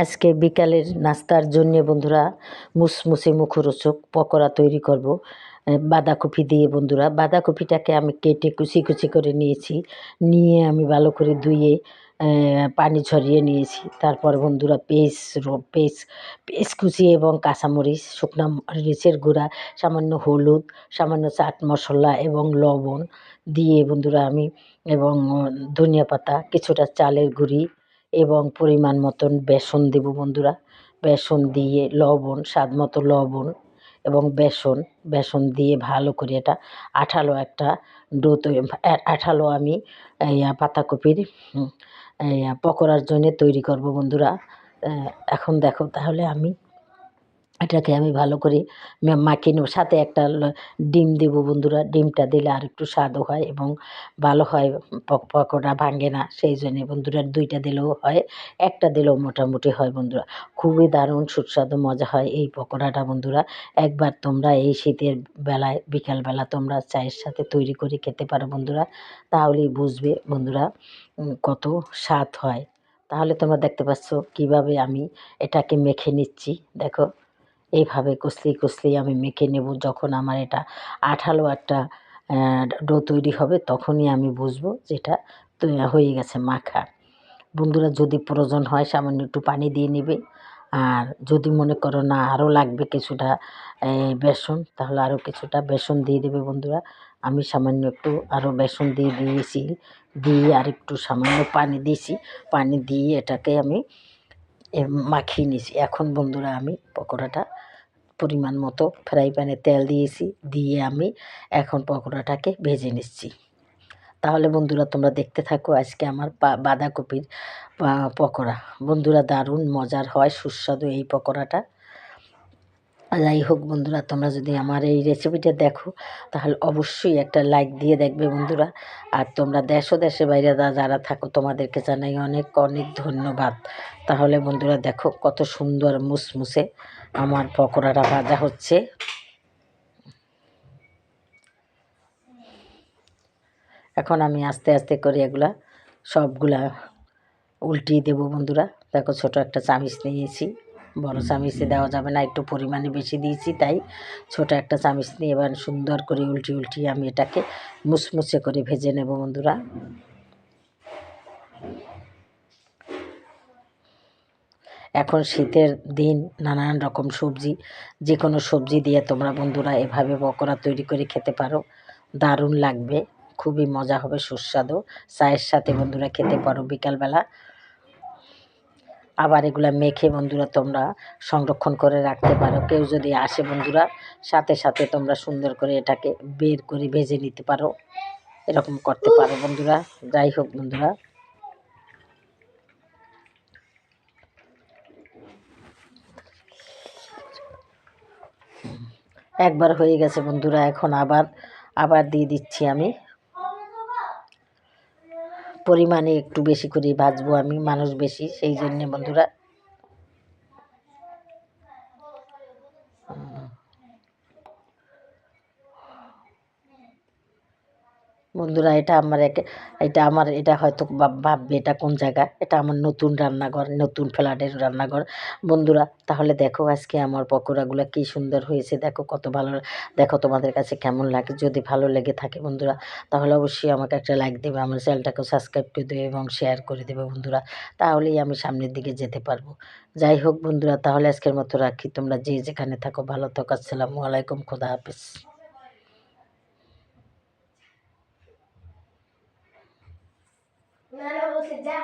আজকে বিকালের নাস্তার জন্য বন্ধুরা মুসমুসে মুখরোচক পকোড়া তৈরি করব। বাঁধাকপি দিয়ে বন্ধুরা, বাঁধাকপিটাকে আমি কেটে কুচি কুচি করে নিয়েছি, নিয়ে আমি ভালো করে ধুয়ে পানি ঝরিয়ে নিয়েছি। তারপর বন্ধুরা পেঁয়াজ কুচি এবং কাঁচামরিচ, শুকনো মরিচের গুঁড়া, সামান্য হলুদ, সামান্য চাট মশলা এবং লবণ দিয়ে বন্ধুরা আমি এবং ধনিয়া পাতা, কিছুটা চালের গুঁড়ি এবং পরিমাণ মতন বেসন দেব বন্ধুরা। বেসন দিয়ে লবণ, স্বাদ মতো লবণ এবং বেসন দিয়ে ভালো করে এটা আঠালো একটা ডো আঠালো আমি পাতাকপির পকোড়ার জন্য তৈরি করব বন্ধুরা। এখন দেখো তাহলে এটাকে আমি ভালো করে মাখিয়ে নেব। সাথে একটা ডিম দেবো বন্ধুরা। ডিমটা দিলে আর একটু স্বাদও হয় এবং ভালো হয়, পকোড়া ভাঙে না। সেই জন্যে বন্ধুরা দুইটা দিলেও হয়, একটা দিলেও মোটামুটি হয় বন্ধুরা। খুবই দারুণ সুস্বাদু মজা হয় এই পকোড়াটা বন্ধুরা। একবার তোমরা এই শীতের বেলায় বিকালবেলা তোমরা চায়ের সাথে তৈরি করে খেতে পারো বন্ধুরা, তাহলেই বুঝবে বন্ধুরা কত স্বাদ হয়। তাহলে তোমরা দেখতে পাচ্ছ কিভাবে আমি এটাকে মেখে নিচ্ছি। দেখো এইভাবে কষলি আমি মেখে নেব। যখন আমার এটা আঠালো একটা ডো তৈরি হবে তখনই আমি বুঝবো যেটা হয়ে গেছে মাখা। বন্ধুরা যদি প্রয়োজন হয় সামান্য একটু পানি দিয়ে নেবে, আর যদি মনে করো না আরও লাগবে কিছুটা বেসন, তাহলে আরও কিছুটা বেসন দিয়ে দেবে বন্ধুরা। আমি সামান্য একটু আরও বেসন দিয়েছি, দিয়ে আর একটু সামান্য পানি দিয়েছি। পানি দিয়ে এটাকে আমি মাখিয়ে নিয়েছি। এখন বন্ধুরা আমি পকোড়াটা পরিমাণ মতো ফ্রাই প্যানে তেল দিয়েছি, দিয়ে আমি এখন পকোড়াটাকে ভেজে নিচ্ছি। তাহলে বন্ধুরা তোমরা দেখতে থাকো আজকে আমার বাঁধাকপির পকোড়া। বন্ধুরা দারুণ মজার হয়, সুস্বাদু এই পকোড়াটা। যাই হোক বন্ধুরা, তোমরা যদি আমার এই রেসিপিটা দেখো তাহলে অবশ্যই একটা লাইক দিয়ে দেখবে বন্ধুরা। আর তোমরা দেশ ও দেশের বাইরে যারা থাকো তোমাদেরকে জানাই অনেক অনেক ধন্যবাদ। তাহলে বন্ধুরা দেখো কত সুন্দর মুসমুসে আমার পকোড়াটা ভাজা হচ্ছে। এখন আমি আস্তে আস্তে করে এগুলা সবগুলা উল্টিয়ে দেবো বন্ধুরা। দেখো ছোট একটা চামচ নিয়েছি, বড় চামচে দেওয়া যাবে না, একটু পরিমাণে বেশি দিয়েছি, তাই ছোট একটা চামচ নিয়ে এবার সুন্দর করে উল্টিয়ে আমি এটাকে মুসমুসে করে ভেজে নেব বন্ধুরা। এখন শীতের দিন, নানান রকম সবজি, যে কোনো সবজি দিয়ে তোমরা বন্ধুরা এভাবে পকোড়া তৈরি করে খেতে পারো, দারুণ লাগবে, খুবই মজা হবে, সুস্বাদু। চায়ের সাথে বন্ধুরা খেতে পারো বিকালবেলা। আবার এগুলা মেখে বন্ধুরা তোমরা সংরক্ষণ করে রাখতে পারো। কেউ যদি আসে বন্ধুরা, সাথে সাথে তোমরা সুন্দর করে এটাকে বের করে ভেজে নিতে পারো, এরকম করতে পারো বন্ধুরা। যাই হোক বন্ধুরা, একবার হয়ে গেছে বন্ধুরা। এখন আবার দিয়ে দিচ্ছি আমি। পরিমাণে একটু বেশি করে ভাজবো, আমি মানুষ বেশি, সেই জন্যে বন্ধুরা। বন্ধুরা এটা হয়তো ভাববে এটা কোন জায়গা, এটা আমার নতুন রান্নাঘর, নতুন ফ্ল্যাটের রান্নাঘর বন্ধুরা। তাহলে দেখো আজকে আমার পকোড়াগুলো কি সুন্দর হয়েছে, দেখো কত ভালো। দেখো তোমাদের কাছে কেমন লাগে, যদি ভালো লেগে থাকে বন্ধুরা তাহলে অবশ্যই আমাকে একটা লাইক দেবে, আমার চ্যানেলটাকে সাবস্ক্রাইব করে দেবে এবং শেয়ার করে দেবে বন্ধুরা, তাহলেই আমি সামনের দিকে যেতে পারবো। যাই হোক বন্ধুরা, তাহলে আজকের মতো রাখি। তোমরা যে যেখানে থাকো ভালো থাকো। আসসালামু আলাইকুম, খোদা হাফেজ। না বসে যা।